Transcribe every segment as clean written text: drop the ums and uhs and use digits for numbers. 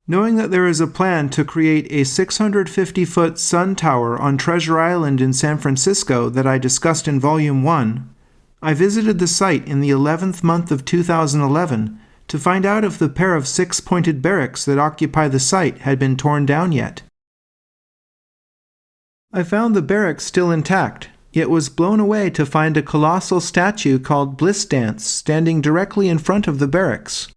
Knowing that there is a plan to create a 650-foot sun tower on Treasure Island in San Francisco that I discussed in Volume 1, I visited the site in the 11th month of 2011 to find out if the pair of six-pointed barracks that occupy the site had been torn down yet. I found the barracks still intact, yet was blown away to find a colossal statue called Bliss Dance standing directly in front of the barracks.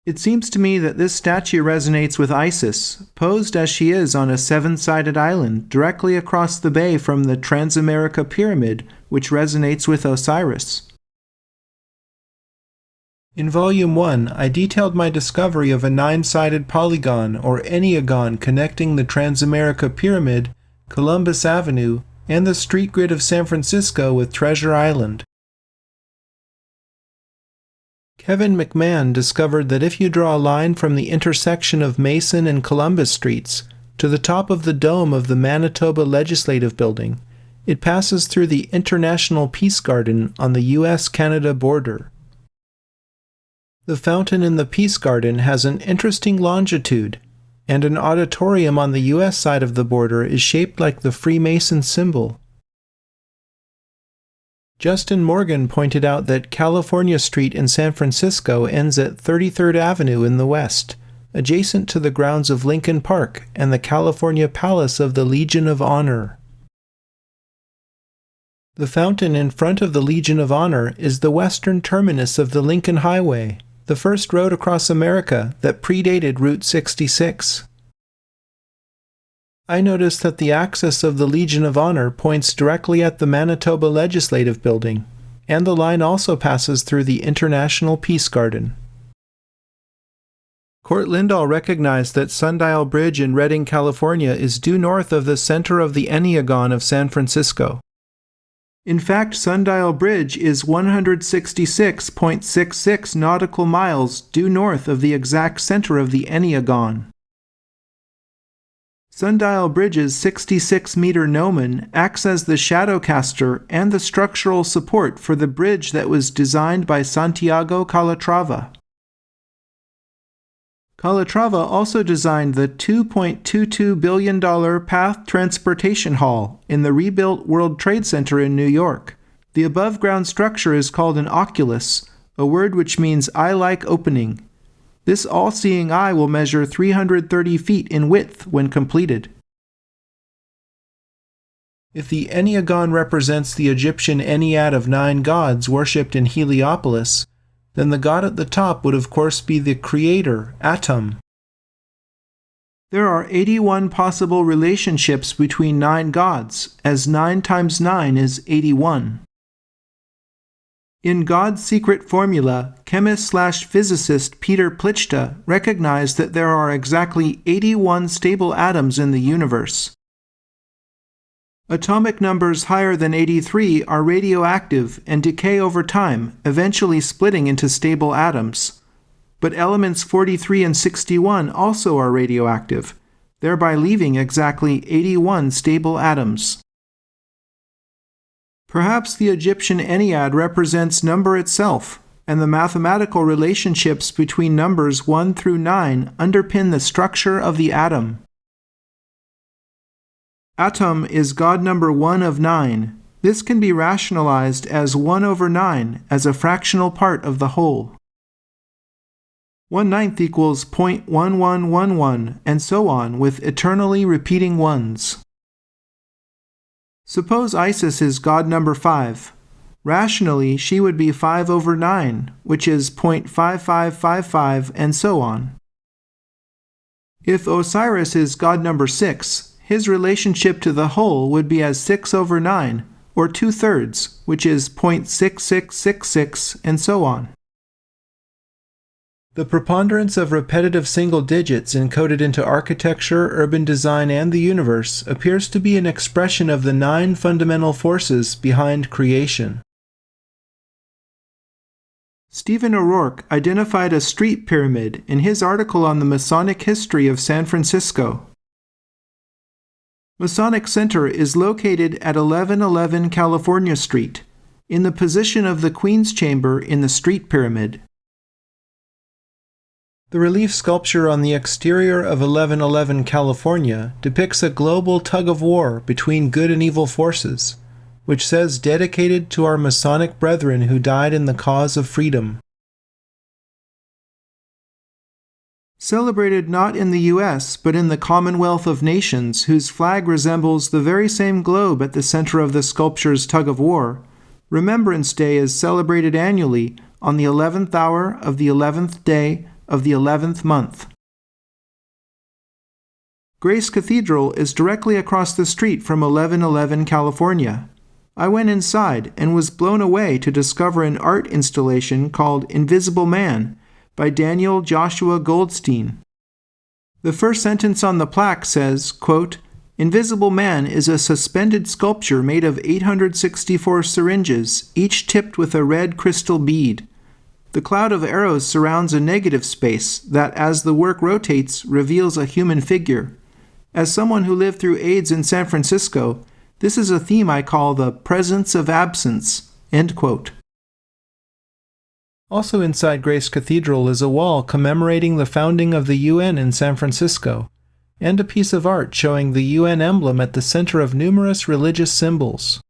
It seems to me that this statue resonates with Isis, posed as she is on a seven-sided island directly across the bay from the Transamerica Pyramid, which resonates with Osiris. In Volume 1, I detailed my discovery of a nine-sided polygon or enneagon connecting the Transamerica Pyramid, Columbus Avenue, and the street grid of San Francisco with Treasure Island. Kevin McMahon discovered that if you draw a line from the intersection of Mason and Columbus Streets to the top of the dome of the Manitoba Legislative Building, it passes through the International Peace Garden on the U.S.-Canada border. The fountain in the Peace Garden has an interesting longitude, and an auditorium on the U.S. side of the border is shaped like the Freemason symbol. Justin Morgan pointed out that California Street in San Francisco ends at 33rd Avenue in the west, adjacent to the grounds of Lincoln Park and the California Palace of the Legion of Honor. The fountain in front of the Legion of Honor is the western terminus of the Lincoln Highway, the first road across America that predated Route 66. I noticed that the axis of the Legion of Honor points directly at the Manitoba Legislative Building, and the line also passes through the International Peace Garden. Court Lindahl recognized that Sundial Bridge in Redding, California is due north of the center of the enneagon of San Francisco. In fact, Sundial Bridge is 166.66 nautical miles due north of the exact center of the enneagon. Sundial Bridge's 66-meter gnomon acts as the shadowcaster and the structural support for the bridge that was designed by Santiago Calatrava. Calatrava also designed the $2.22 billion PATH Transportation Hall in the rebuilt World Trade Center in New York. The above-ground structure is called an oculus, a word which means eye-like opening. This all-seeing eye will measure 330 feet in width when completed. If the enneagon represents the Egyptian Ennead of 9 gods worshipped in Heliopolis, then the god at the top would of course be the creator, Atum. There are 81 possible relationships between 9 gods, as 9 times 9 is 81. In God's Secret Formula, chemist/physicist Peter Plichta recognized that there are exactly 81 stable atoms in the universe. Atomic numbers higher than 83 are radioactive and decay over time, eventually splitting into stable atoms. But elements 43 and 61 also are radioactive, thereby leaving exactly 81 stable atoms. Perhaps the Egyptian Ennead represents number itself, and the mathematical relationships between numbers 1 through 9 underpin the structure of the atom. Atom is god number 1 of 9. This can be rationalized as 1 over 9 as a fractional part of the whole. 1/9 equals 0.1111, and so on with eternally repeating ones. Suppose Isis is god number 5. Rationally, she would be 5 over 9, which is 0.5555, and so on. If Osiris is god number 6, his relationship to the whole would be as 6 over 9, or 2/3, which is 0.6666, and so on. The preponderance of repetitive single digits encoded into architecture, urban design, and the universe appears to be an expression of the 9 fundamental forces behind creation. Stephen O'Rourke identified a street pyramid in his article on the Masonic history of San Francisco. Masonic Center is located at 1111 California Street, in the position of the Queen's Chamber in the street pyramid. The relief sculpture on the exterior of 1111 California depicts a global tug-of-war between good and evil forces, which says dedicated to our Masonic brethren who died in the cause of freedom. Celebrated not in the U.S., but in the Commonwealth of Nations, whose flag resembles the very same globe at the center of the sculpture's tug-of-war, Remembrance Day is celebrated annually on the 11th hour of the 11th day of the 11th month. Grace Cathedral is directly across the street from 1111 California. I went inside and was blown away to discover an art installation called Invisible Man by Daniel Joshua Goldstein. The first sentence on the plaque says, quote, "Invisible Man is a suspended sculpture made of 864 syringes, each tipped with a red crystal bead. The cloud of arrows surrounds a negative space that, as the work rotates, reveals a human figure. As someone who lived through AIDS in San Francisco, this is a theme I call the presence of absence." End quote. Also inside Grace Cathedral is a wall commemorating the founding of the UN in San Francisco, and a piece of art showing the UN emblem at the center of numerous religious symbols.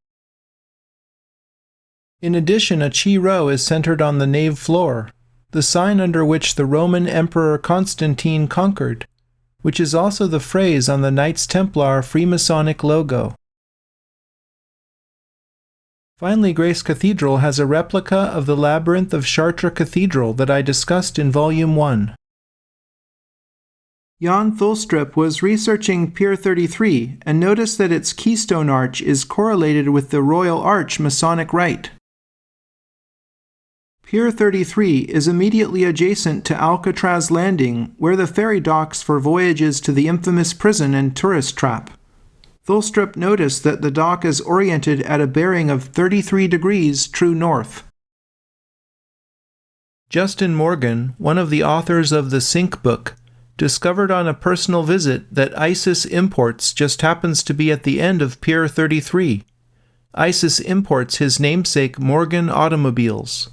In addition, a Chi Rho is centered on the nave floor, the sign under which the Roman Emperor Constantine conquered, which is also the phrase on the Knights Templar Freemasonic logo. Finally, Grace Cathedral has a replica of the Labyrinth of Chartres Cathedral that I discussed in Volume 1. Jan Thulstrup was researching Pier 33 and noticed that its keystone arch is correlated with the Royal Arch Masonic Rite. Pier 33 is immediately adjacent to Alcatraz Landing, where the ferry docks for voyages to the infamous prison and tourist trap. Thulstrup noticed that the dock is oriented at a bearing of 33 degrees true north. Justin Morgan, one of the authors of the Sync book, discovered on a personal visit that ISIS Imports just happens to be at the end of Pier 33. ISIS imports his namesake Morgan automobiles.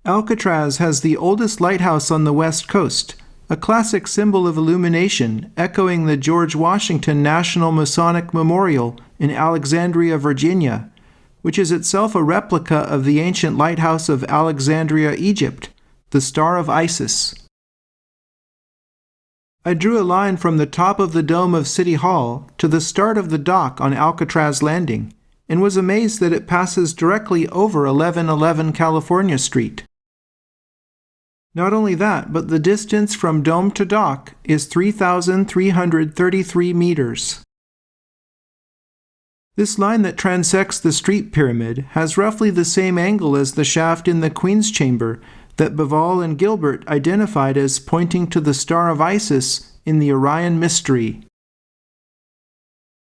Alcatraz has the oldest lighthouse on the west coast, a classic symbol of illumination echoing the George Washington National Masonic Memorial in Alexandria, Virginia, which is itself a replica of the ancient lighthouse of Alexandria, Egypt, the Star of Isis. I drew a line from the top of the dome of City Hall to the start of the dock on Alcatraz Landing, and was amazed that it passes directly over 1111 California Street. Not only that, but the distance from dome to dock is 3,333 meters. This line that transects the street pyramid has roughly the same angle as the shaft in the Queen's Chamber that Bivol and Gilbert identified as pointing to the Star of Isis in the Orion Mystery.